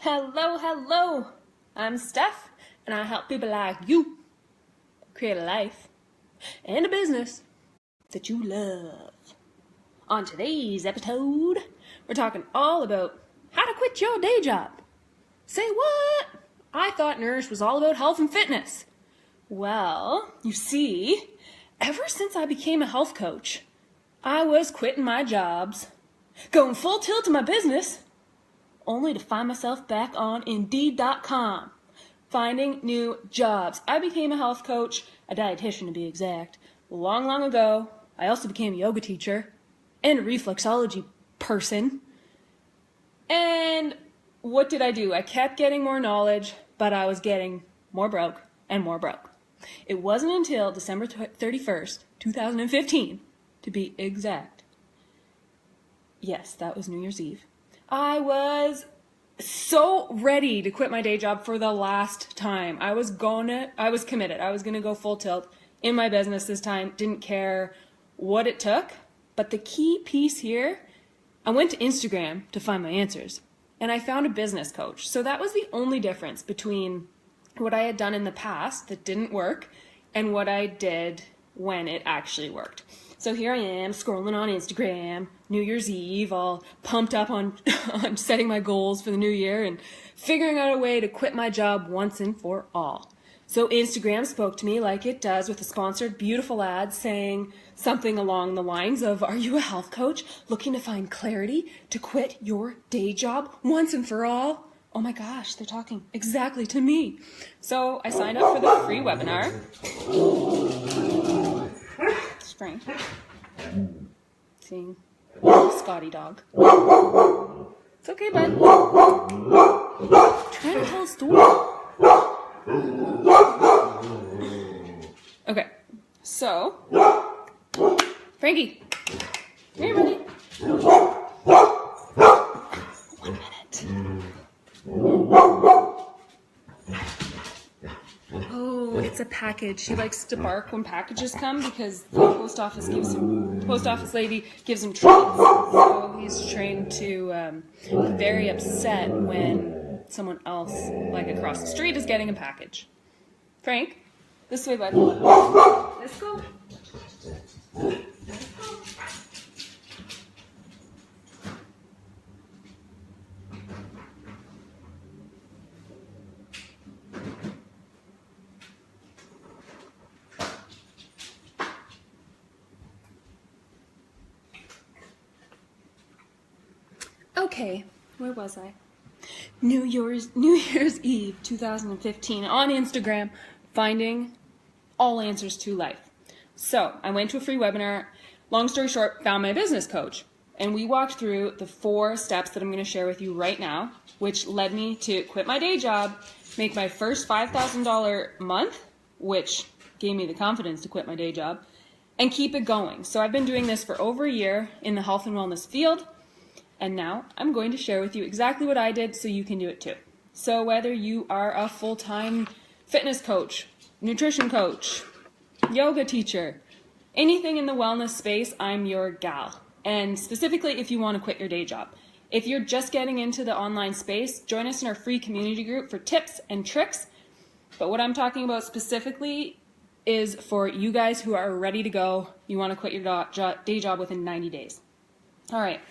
Hello, hello. I'm Steph, and I help people like you create a life and a business that you love. On today's episode, we're talking all about how to quit your day job. Say what? I thought Nourish was all about health and fitness. Well, you see, ever since I became a health coach, I was quitting my jobs, going full tilt to my business, only to find myself back on Indeed.com, finding new jobs. I became a health coach, a dietitian to be exact, long, long ago. I also became a yoga teacher and a reflexology person. And what did I do? I kept getting more knowledge, but I was getting more broke and more broke. It wasn't until December 31st, 2015, to be exact. Yes, that was New Year's Eve. I was so ready to quit my day job for the last time. I was committed. I was going to go full tilt in my business this time. Didn't care what it took. But the key piece here, I went to Instagram to find my answers. And I found a business coach. So that was the only difference between what I had done in the past that didn't work and what I did when it actually worked. So here I am scrolling on Instagram, New Year's Eve, all pumped up on setting my goals for the new year and figuring out a way to quit my job once and for all. So Instagram spoke to me like it does with a sponsored beautiful ad saying something along the lines of, "Are you a health coach looking to find clarity to quit your day job once and for all?" Oh my gosh, they're talking exactly to me. So I signed up for the free webinar. Frank. Seeing Scotty dog. It's okay, bud. Trying to tell a story. Okay, so Frankie, come here, buddy. 1 minute. Oh, it's a package. He likes to bark when packages come because the post office lady gives him treats. So he's trained to be very upset when someone else, like across the street, is getting a package. Frank, this way, bud. Let's go. Okay, where was I? New Year's Eve 2015 on Instagram, finding all answers to life. So I went to a free webinar, long story short, found my business coach, and we walked through the 4 steps that I'm going to share with you right now, which led me to quit my day job, make my first $5,000 month, which gave me the confidence to quit my day job, and keep it going. So I've been doing this for over a year in the health and wellness field. And now I'm going to share with you exactly what I did so you can do it too. So whether you are a full-time fitness coach, nutrition coach, yoga teacher, anything in the wellness space, I'm your gal. And specifically if you want to quit your day job. If you're just getting into the online space, join us in our free community group for tips and tricks. But what I'm talking about specifically is for you guys who are ready to go. You want to quit your day job within 90 days. All right,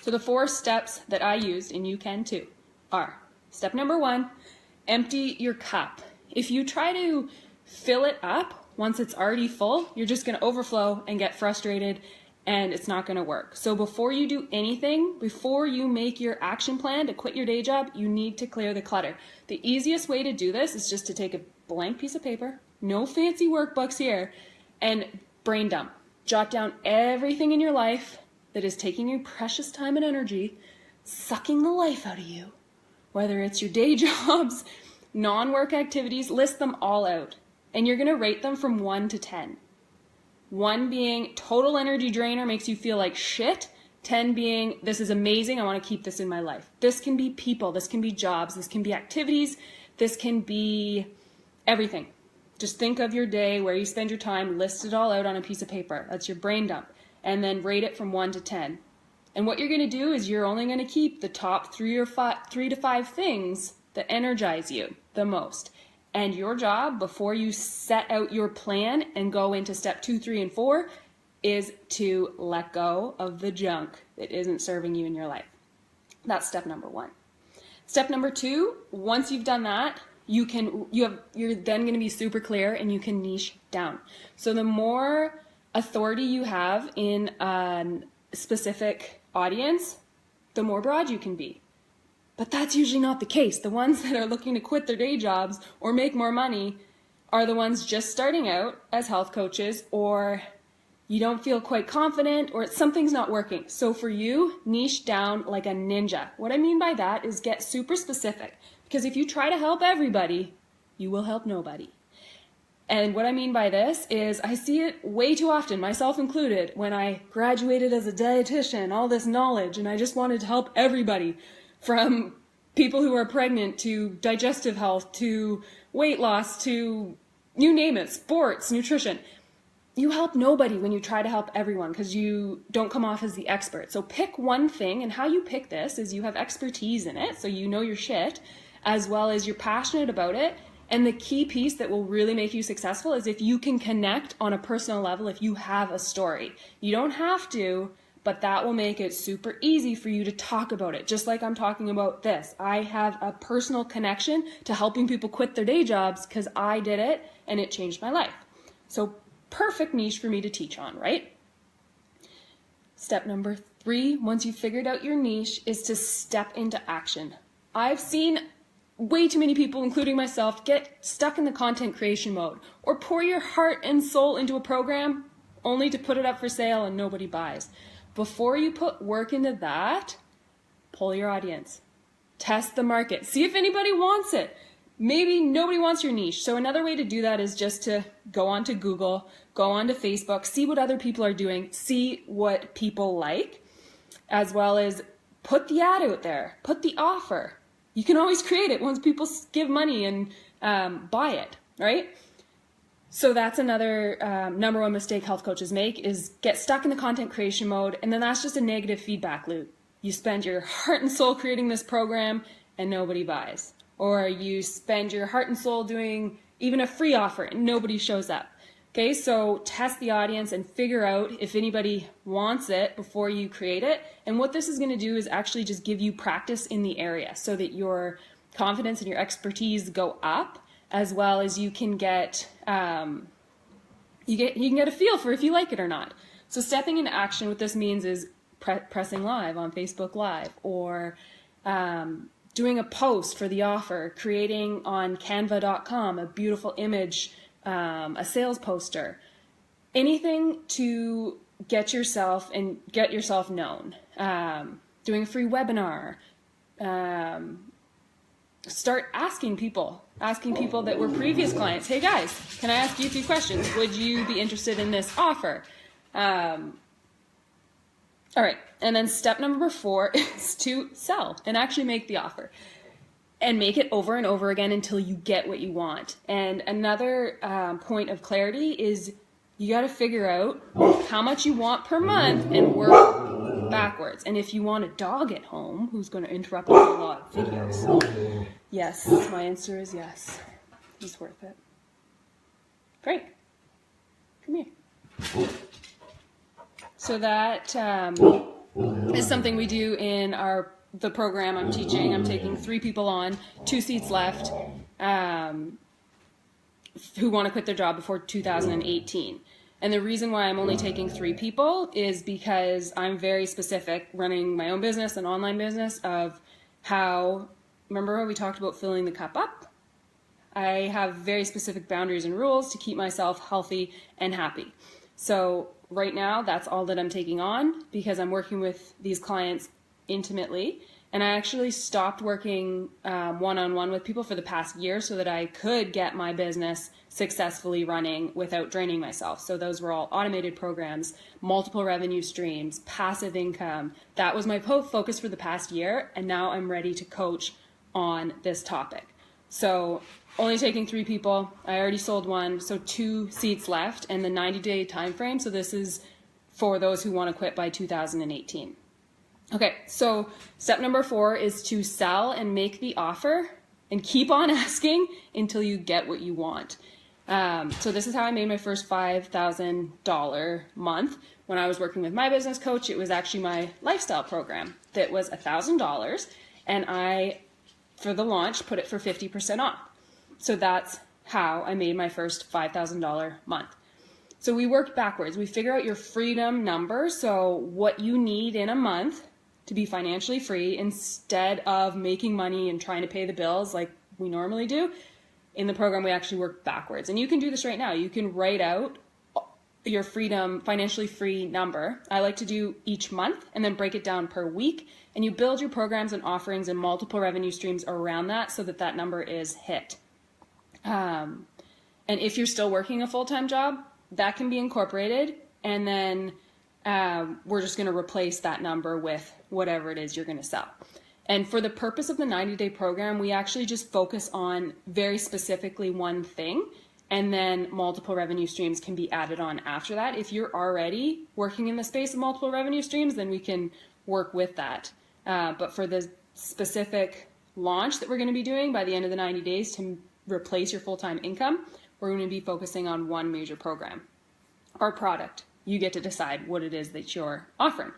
so the 4 steps that I used, and you can too, are step number 1, empty your cup. If you try to fill it up once it's already full, you're just going to overflow and get frustrated, and it's not going to work. So before you do anything, before you make your action plan to quit your day job, you need to clear the clutter. The easiest way to do this is just to take a blank piece of paper, no fancy workbooks here, and brain dump. Jot down everything in your life that is taking your precious time and energy, sucking the life out of you. Whether it's your day jobs, non-work activities, list them all out. And you're going to rate them from 1 to 10. 1 being total energy drainer, makes you feel like shit. 10 being, this is amazing, I want to keep this in my life. This can be people, this can be jobs, this can be activities, this can be everything. Just think of your day, where you spend your time, list it all out on a piece of paper. That's your brain dump. And then rate it from 1 to 10. And what you're going to do is you're only going to keep the top 3 to 5 things that energize you the most. And your job before you set out your plan and go into step 2, 3, and 4 is to let go of the junk that isn't serving you in your life. That's step number 1. Step number 2, once you've done that, you're then going to be super clear and you can niche down. So the more authority you have in a specific audience, the more broad you can be. But that's usually not the case. The ones that are looking to quit their day jobs or make more money are the ones just starting out as health coaches, or you don't feel quite confident, or something's not working. So for you, niche down like a ninja. What I mean by that is get super specific, because if you try to help everybody, you will help nobody. And what I mean by this is I see it way too often, myself included, when I graduated as a dietitian, all this knowledge, and I just wanted to help everybody, from people who are pregnant to digestive health to weight loss to you name it, sports, nutrition. You help nobody when you try to help everyone because you don't come off as the expert. So pick one thing, and how you pick this is you have expertise in it, so you know your shit, as well as you're passionate about it. And the key piece that will really make you successful is if you can connect on a personal level, if you have a story. You don't have to, but that will make it super easy for you to talk about it. Just like I'm talking about this. I have a personal connection to helping people quit their day jobs because I did it and it changed my life. So perfect niche for me to teach on, right? Step number 3, once you've figured out your niche, is to step into action. I've seen way too many people, including myself, get stuck in the content creation mode or pour your heart and soul into a program only to put it up for sale and nobody buys. Before you put work into that, poll your audience. Test the market. See if anybody wants it. Maybe nobody wants your niche. So another way to do that is just to go onto Google, go onto Facebook, see what other people are doing, see what people like, as well as put the ad out there, put the offer. You can always create it once people give money and buy it, right? So that's another number 1 mistake health coaches make, is get stuck in the content creation mode, and then that's just a negative feedback loop. You spend your heart and soul creating this program and nobody buys. Or you spend your heart and soul doing even a free offer and nobody shows up. Okay, so test the audience and figure out if anybody wants it before you create it. And what this is going to do is actually just give you practice in the area so that your confidence and your expertise go up, as well as you can get you can get a feel for if you like it or not. So stepping into action, what this means is pressing live on Facebook Live, or doing a post for the offer, creating on canva.com a beautiful image, a sales poster, anything to get yourself known. Doing a free webinar. Start asking people that were previous clients, hey guys, can I ask you a few questions? Would you be interested in this offer? All right, and then step number 4 is to sell and actually make the offer. And make it over and over again until you get what you want. And another point of clarity is you got to figure out how much you want per month and work backwards. And if you want a dog at home who's going to interrupt a lot of videos, yes, my answer is yes. It's worth it. Great. Come here. So that is something we do in the program I'm teaching. I'm taking 3 people on, 2 seats left, who want to quit their job before 2018. And the reason why I'm only taking 3 people is because I'm very specific, running my own business, an online business, of how, remember how we talked about filling the cup up? I have very specific boundaries and rules to keep myself healthy and happy. So right now, that's all that I'm taking on because I'm working with these clients intimately. And I actually stopped working one-on-one with people for the past year so that I could get my business successfully running without draining myself. So those were all automated programs, multiple revenue streams, passive income. That was my focus for the past year. And now I'm ready to coach on this topic. So only taking 3 people. I already sold 1, so 2 seats left and the 90-day time frame. So this is for those who want to quit by 2018. Okay, so step number 4 is to sell and make the offer and keep on asking until you get what you want. So this is how I made my first $5,000 month. When I was working with my business coach, it was actually my lifestyle program that was $1,000, and I, for the launch, put it for 50% off. So that's how I made my first $5,000 month. So we work backwards. We figure out your freedom number, so what you need in a month to be financially free instead of making money and trying to pay the bills like we normally do. In the program, we actually work backwards. And you can do this right now. You can write out your freedom, financially free number. I like to do each month and then break it down per week. And you build your programs and offerings and multiple revenue streams around that so that that number is hit. And if you're still working a full-time job, that can be incorporated. And then we're just going to replace that number with whatever it is you're going to sell. And for the purpose of the 90-day program, we actually just focus on very specifically one thing, and then multiple revenue streams can be added on after that. If you're already working in the space of multiple revenue streams, then we can work with that. But for the specific launch that we're going to be doing by the end of the 90 days to replace your full-time income, we're going to be focusing on one major program or product. You get to decide what it is that you're offering.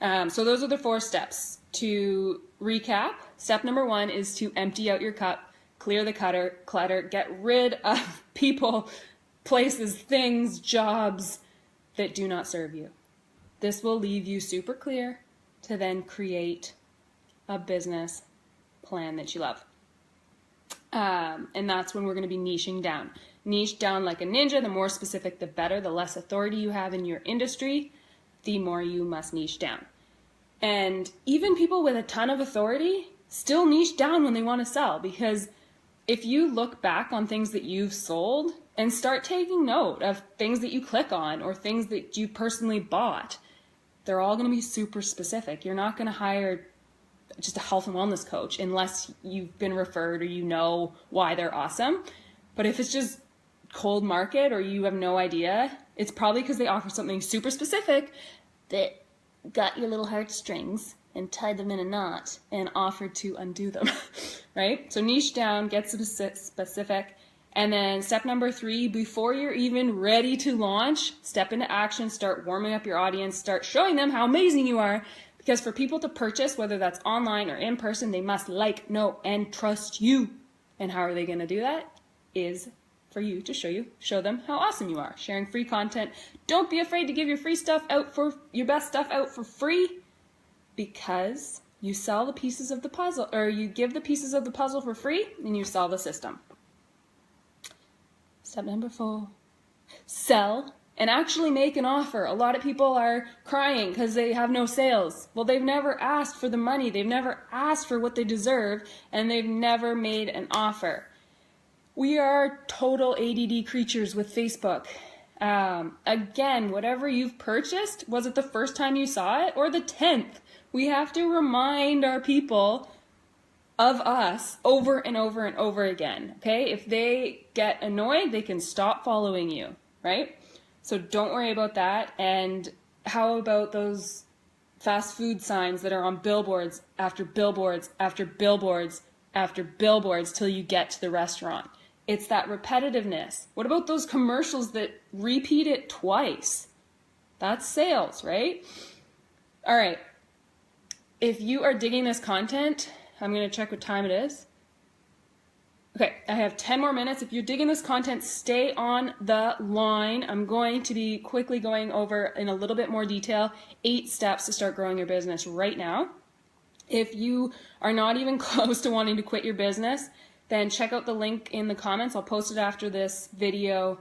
So those are the 4 steps. To recap, step number 1 is to empty out your cup, clear the clutter, get rid of people, places, things, jobs that do not serve you. This will leave you super clear to then create a business plan that you love. And that's when we're going to be niching down. Niche down like a ninja. The more specific, the better. The less authority you have in your industry, the more you must niche down. And even people with a ton of authority still niche down when they want to sell, because if you look back on things that you've sold and start taking note of things that you click on or things that you personally bought, they're all going to be super specific. You're not going to hire just a health and wellness coach unless you've been referred or you know why they're awesome. But if it's just cold market or you have no idea, it's probably because they offer something super specific that got your little heartstrings and tied them in a knot and offered to undo them, right? So niche down, get specific. And then step number 3, before you're even ready to launch, step into action, start warming up your audience, start showing them how amazing you are. Because for people to purchase, whether that's online or in person, they must like, know, and trust you. And how are they going to do that? Is for you to show them how awesome you are. Sharing free content. Don't be afraid to give your free stuff out for your best stuff out for free, because you sell the pieces of the puzzle, or you give the pieces of the puzzle for free and you sell the system. Step number 4, sell and actually make an offer. A lot of people are crying because they have no sales. Well, they've never asked for the money. They've never asked for what they deserve, and they've never made an offer. We are total ADD creatures with Facebook. Again, whatever you've purchased, was it the first time you saw it or the 10th? We have to remind our people of us over and over and over again, okay? If they get annoyed, they can stop following you, right? So don't worry about that. And how about those fast food signs that are on billboards after billboards after billboards after billboards till you get to the restaurant? It's that repetitiveness. What about those commercials that repeat it twice? That's sales, right? All right. If you are digging this content, I'm going to check what time it is. Okay, I have 10 more minutes. If you're digging this content, stay on the line. I'm going to be quickly going over in a little bit more detail 8 steps to start growing your business right now. If you are not even close to wanting to quit your business, then check out the link in the comments. I'll post it after this video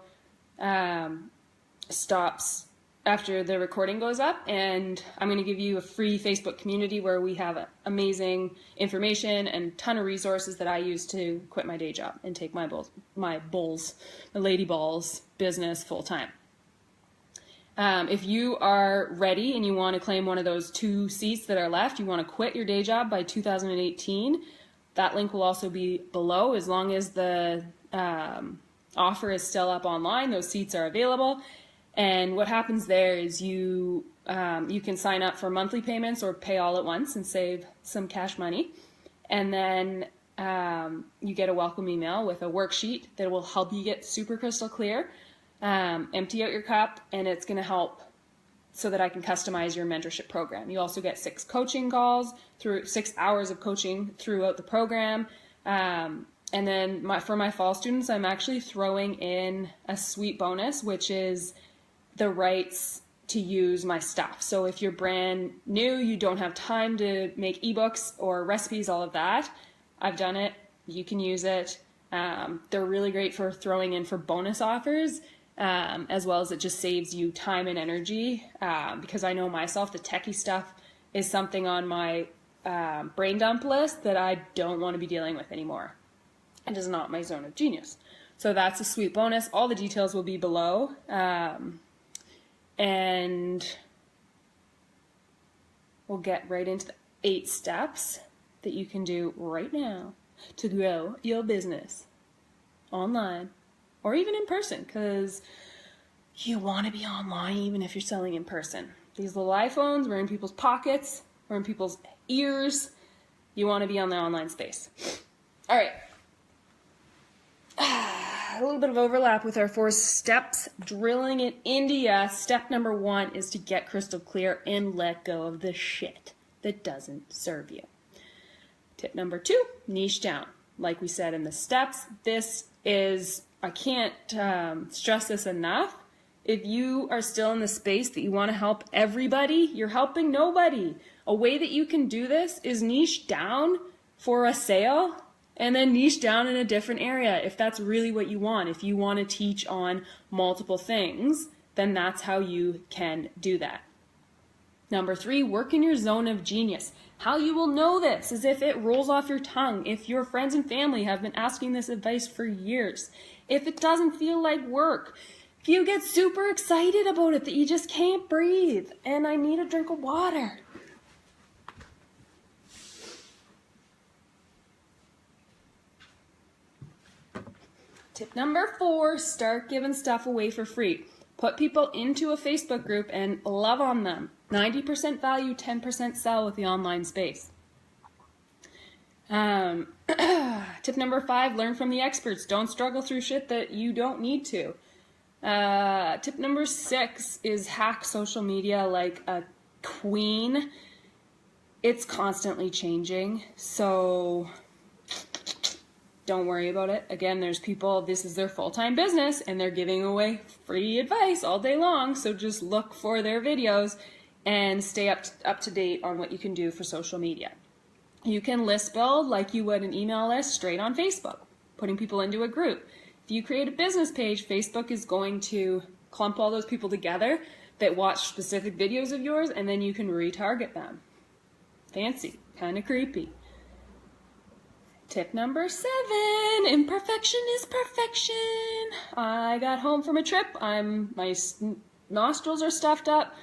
stops, after the recording goes up, and I'm going to give you a free Facebook community where we have amazing information and a ton of resources that I use to quit my day job and take my lady balls business full time. If you are ready and you want to claim one of those 2 seats that are left, you want to quit your day job by 2018, that link will also be below. As long as the offer is still up online, those seats are available. And what happens there is you can sign up for monthly payments or pay all at once and save some cash money. And then you get a welcome email with a worksheet that will help you get super crystal clear, empty out your cup, and it's going to help so that I can customize your mentorship program. You also get 6 coaching calls through 6 hours of coaching throughout the program. And then for my fall students, I'm actually throwing in a sweet bonus, which is the rights to use my stuff. So if you're brand new, you don't have time to make ebooks or recipes, all of that, I've done it. You can use it. They're really great for throwing in for bonus offers, as well as it just saves you time and energy. Because I know myself, the techie stuff is something on my brain dump list that I don't want to be dealing with anymore. It is not my zone of genius. So that's a sweet bonus. All the details will be below. And we'll get right into the 8 steps that you can do right now to grow your business online or even in person, because you want to be online even if you're selling in person. These little iPhones, we're in people's pockets, we're in people's ears. You want to be on the online space. All right. A little bit of overlap with our 4 steps. Drilling it into ya. Step number 1 is to get crystal clear and let go of the shit that doesn't serve you. Tip number 2, niche down. Like we said in the steps, this is, I can't stress this enough. If you are still in the space that you want to help everybody, you're helping nobody. A way that you can do this is niche down for a sale and then niche down in a different area if that's really what you want. If you want to teach on multiple things, then that's how you can do that. Number 3, work in your zone of genius. How you will know this is if it rolls off your tongue, if your friends and family have been asking this advice for years, if it doesn't feel like work, if you get super excited about it that you just can't breathe and I need a drink of water. Tip number 4, start giving stuff away for free. Put people into a Facebook group and love on them. 90% value, 10% sell with the online space. Tip number 5, learn from the experts. Don't struggle through shit that you don't need to. Tip number 6 is hack social media like a queen. It's constantly changing, so don't worry about it. Again, there's people, this is their full-time business and they're giving away free advice all day long. So just look for their videos and stay up to date on what you can do for social media. You can list build like you would an email list straight on Facebook, putting people into a group. If you create a business page, Facebook is going to clump all those people together that watch specific videos of yours, and then you can retarget them. Fancy, kind of creepy. Tip number 7, imperfection is perfection. I got home from a trip. My nostrils are stuffed up.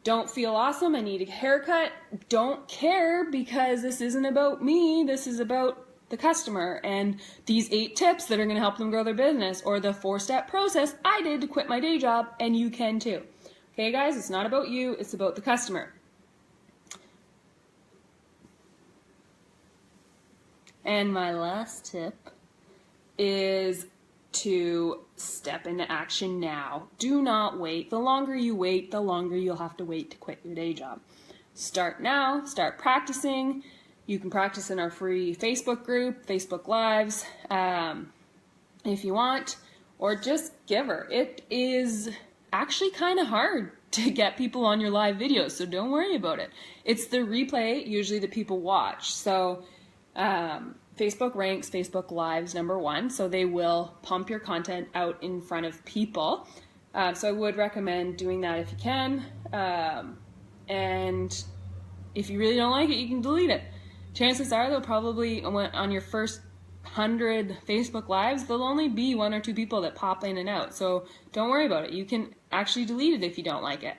Don't feel awesome. I need a haircut. Don't care, because this isn't about me. This is about the customer and these 8 tips that are going to help them grow their business, or the 4-step process I did to quit my day job, and you can too. Okay, guys, it's not about you. It's about the customer. And my last tip is to step into action now. Do not wait. The longer you wait, the longer you'll have to wait to quit your day job. Start now. Start practicing. You can practice in our free Facebook group, Facebook Lives, if you want, or just give her. It is actually kind of hard to get people on your live videos, so don't worry about it. It's the replay usually that people watch. So Facebook ranks Facebook Lives #1, so they will pump your content out in front of people. So I would recommend doing that if you can. And if you really don't like it, you can delete it. Chances are they'll probably, on your first 100 Facebook Lives, there'll only be 1 or 2 people that pop in and out. So don't worry about it. You can actually delete it if you don't like it.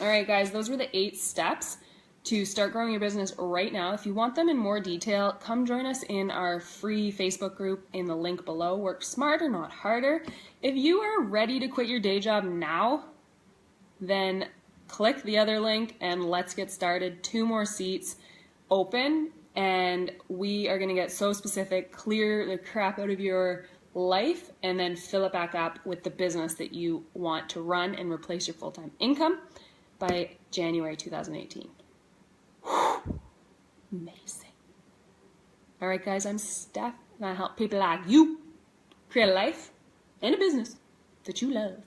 All right, guys, those were the 8 steps to start growing your business right now. If you want them in more detail, come join us in our free Facebook group in the link below. Work smarter, not harder. If you are ready to quit your day job now, then click the other link and let's get started. 2 more seats open, and we are going to get so specific, clear the crap out of your life, and then fill it back up with the business that you want to run and replace your full-time income by January 2018. Amazing. All right, guys, I'm Steph, and I help people like you create a life and a business that you love.